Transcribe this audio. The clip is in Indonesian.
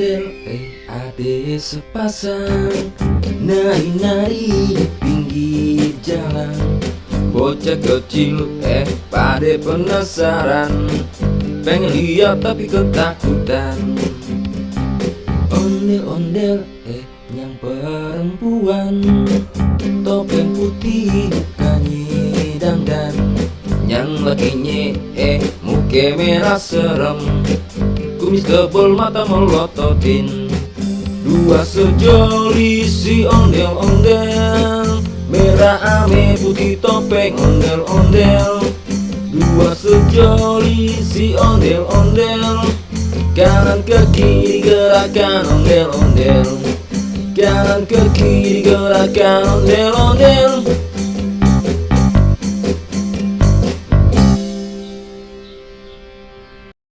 ondel-ondel, ade sepasang nari-nari di pinggir jalan. Bocah kecil pada penasaran, pengen lihat tapi ketakutan. Ondel-ondel yang perempuan, topeng putih mukanya dandan. Yang lakinya muka merah serem, kumis tebal mata melototin. Dua sejoli si ondel-ondel, merah ame putih topeng ondel-ondel. Dua sejoli si ondel-ondel, kanan ke kiri gerakan ondel-ondel, kanan ke kiri gerakan ondel-ondel.